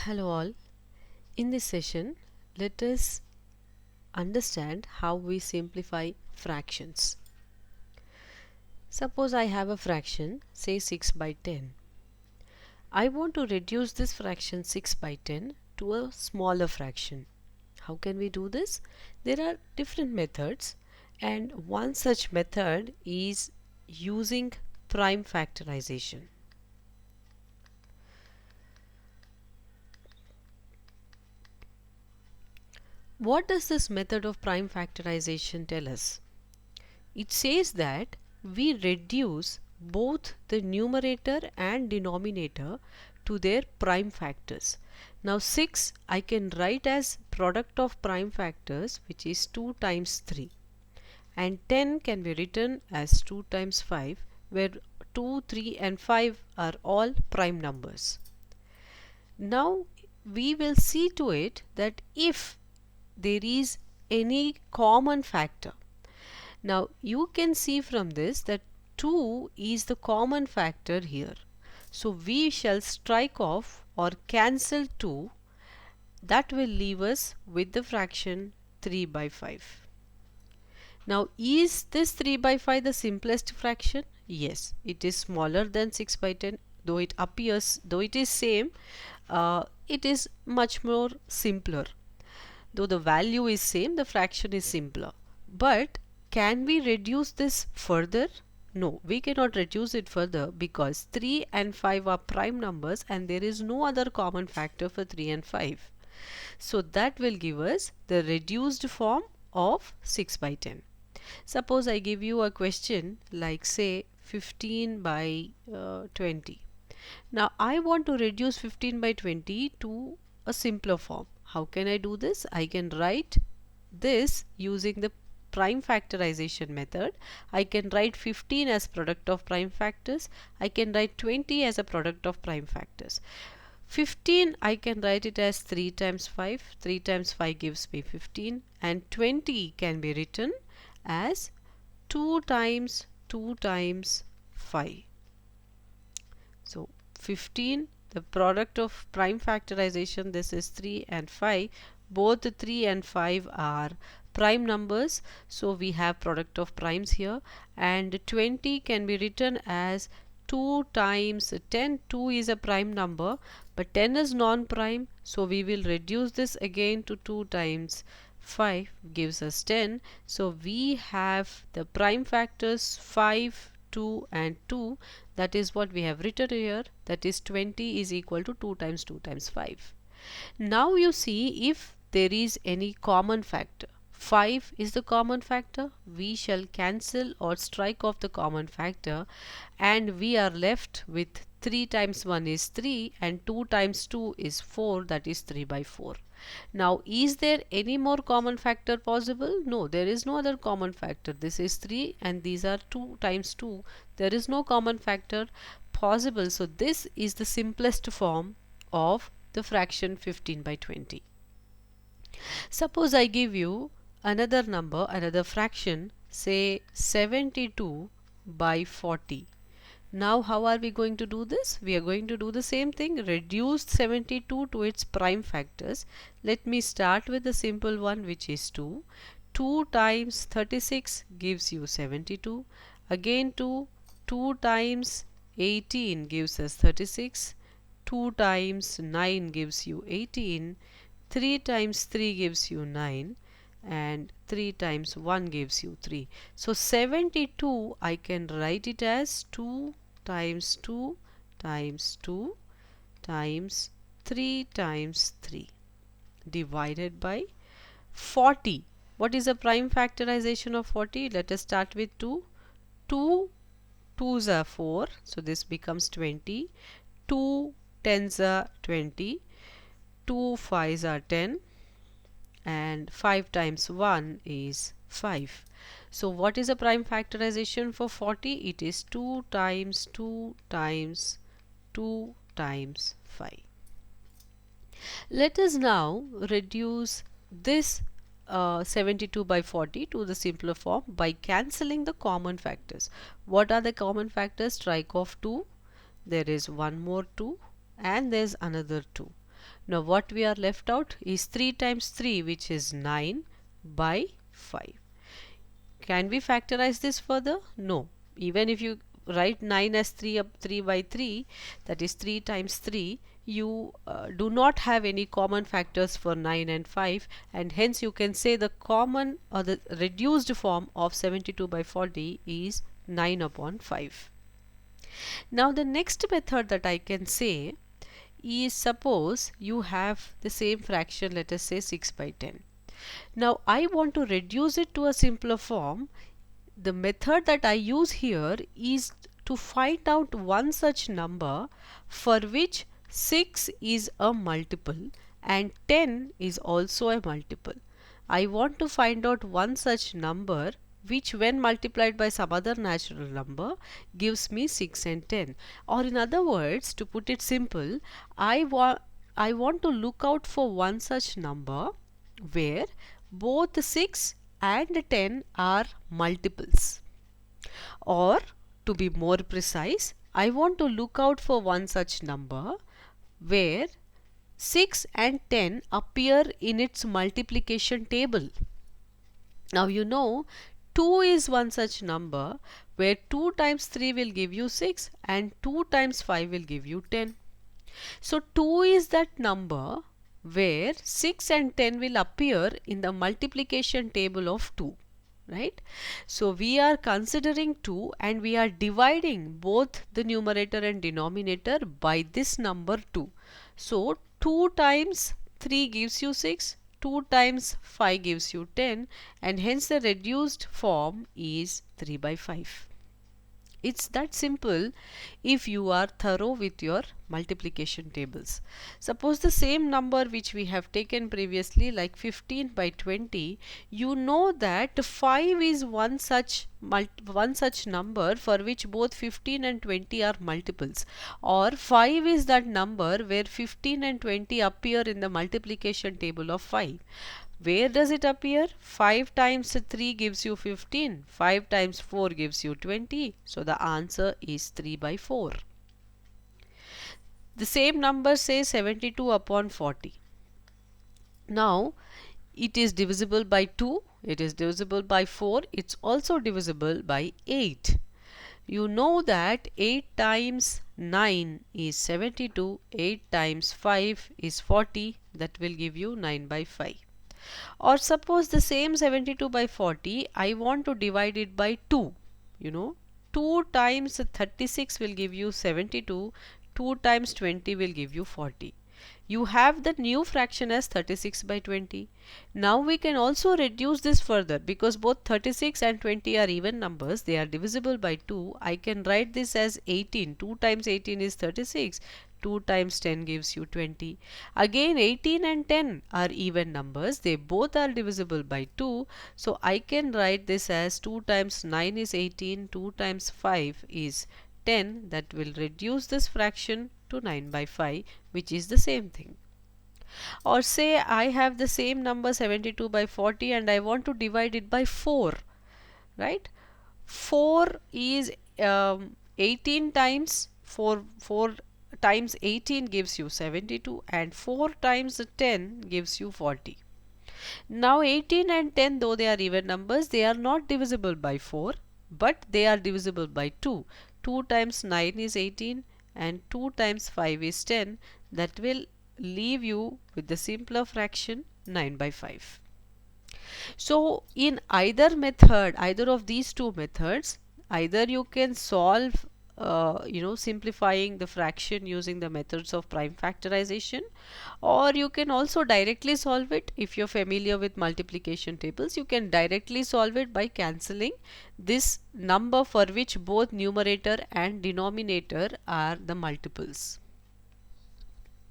Hello all. In this session, let us understand how we simplify fractions. Suppose I have a fraction, say 6 by 10. I want to reduce this fraction 6 by 10 to a smaller fraction. How can we do this? There are different methods, and one such method is using prime factorization. What does this method of prime factorization tell us? It says that we reduce both the numerator and denominator to their prime factors. Now 6 I can write as product of prime factors, which is 2 times 3, and 10 can be written as 2 times 5, where 2, 3 and 5 are all prime numbers. Now we will see to it that if there is any common factor. Now you can see from this that 2 is the common factor here. So we shall strike off or cancel 2. That will leave us with the fraction 3 by 5. Now is this 3 by 5 the simplest fraction? Yes, it is smaller than 6 by 10. Though it is same, it is much more simpler. Though the value is same, the fraction is simpler. But can we reduce this further? No, we cannot reduce it further because 3 and 5 are prime numbers and there is no other common factor for 3 and 5. So that will give us the reduced form of 6 by 10. Suppose I give you a question like say 15 by 20. Now I want to reduce 15 by 20 to a simpler form. How can I do this? I can write this using the prime factorization method. I can write 15 as product of prime factors. I can write 20 as a product of prime factors. 15 I can write it as 3 times 5. 3 times 5 gives me 15, and 20 can be written as 2 times 2 times 5. So 15, the product of prime factorization, this is 3 and 5. Both 3 and 5 are prime numbers, so we have product of primes here, and 20 can be written as 2 times 10. 2 is a prime number, but 10 is non-prime, so we will reduce this again to 2 times 5 gives us 10. So we have the prime factors 5, 2 and 2. That is what we have written here, that is 20 is equal to 2 times 2 times 5. Now you see if there is any common factor. 5 is the common factor. We shall cancel or strike off the common factor, and we are left with 3 times 1 is 3 and 2 times 2 is 4, that is 3 by 4. Now is there any more common factor possible? No, there is no other common factor. This is 3 and these are 2 times 2. There is no common factor possible. So this is the simplest form of the fraction 15 by 20. Suppose I give you another number, another fraction, say 72 by 40. Now how are we going to do this? We are going to do the same thing, reduce 72 to its prime factors. Let me start with the simple one, which is 2. 2 times 36 gives you 72. Again 2. 2 times 18 gives us 36. 2 times 9 gives you 18. 3 times 3 gives you 9, and 3 times 1 gives you 3. So 72 I can write it as 2 times 2 times 2 times 3 times 3 divided by 40. What is the prime factorization of 40? Let us start with 2. 2 2s are 4, so this becomes 20. 2 10s are 20. 2 5s are 10, and 5 times 1 is 5. So what is the prime factorization for 40? It is 2 times 2 times 2 times 5. Let us now reduce this 72 by 40 to the simpler form by cancelling the common factors. What are the common factors? Strike off 2, there is one more 2, and there is another 2. Now what we are left out is 3 times 3, which is 9 by 5. Can we factorize this further? No. Even if you write 9 as 3 by 3, that is 3 times 3, you do not have any common factors for 9 and 5, and hence you can say the common or the reduced form of 72 by 40 is 9 upon 5. Now the next method that I can say is, suppose you have the same fraction, let us say 6 by 10. Now I want to reduce it to a simpler form. The method that I use here is to find out one such number for which 6 is a multiple and 10 is also a multiple. I want to find out one such number which, when multiplied by some other natural number, gives me 6 and 10. Or in other words, to put it simple, I want to look out for one such number where both 6 and 10 are multiples. Or to be more precise, I want to look out for one such number where 6 and 10 appear in its multiplication table. Now you know 2 is one such number where 2 times 3 will give you 6 and 2 times 5 will give you 10. So 2 is that number where 6 and 10 will appear in the multiplication table of 2. Right? So we are considering 2 and we are dividing both the numerator and denominator by this number 2. So 2 times 3 gives you 6, 2 times 5 gives you 10, and hence the reduced form is 3 by 5. It's that simple if you are thorough with your multiplication tables. Suppose the same number which we have taken previously, like 15 by 20, you know that 5 is one such number for which both 15 and 20 are multiples, or 5 is that number where 15 and 20 appear in the multiplication table of 5. Where does it appear? 5 times 3 gives you 15, 5 times 4 gives you 20, so the answer is 3 by 4. The same number says 72 upon 40. Now it is divisible by 2, it is divisible by 4, it's also divisible by 8. You know that 8 times 9 is 72, 8 times 5 is 40, that will give you 9 by 5. Or suppose the same 72 by 40, I want to divide it by 2. You know, 2 times 36 will give you 72, 2 times 20 will give you 40. You have the new fraction as 36 by 20. Now we can also reduce this further, because both 36 and 20 are even numbers. They are divisible by 2. I can write this as 18. 2 times 18 is 36. 2 times 10 gives you 20. Again 18 and 10 are even numbers. They both are divisible by 2. So I can write this as 2 times 9 is 18. 2 times 5 is 10. That will reduce this fraction to 9 by 5, which is the same thing. Or say I have the same number 72 by 40 and I want to divide it by 4. Right? 4 is 18 times 4 times 18 gives you 72, and 4 times 10 gives you 40. Now 18 and 10, though they are even numbers, they are not divisible by 4, but they are divisible by 2. 2 times 9 is 18 and 2 times 5 is 10. That will leave you with the simpler fraction 9 by 5. So in either method, either of these two methods, either you can solve simplifying the fraction using the methods of prime factorization, or you can also directly solve it. If you're familiar with multiplication tables, you can directly solve it by cancelling this number for which both numerator and denominator are the multiples.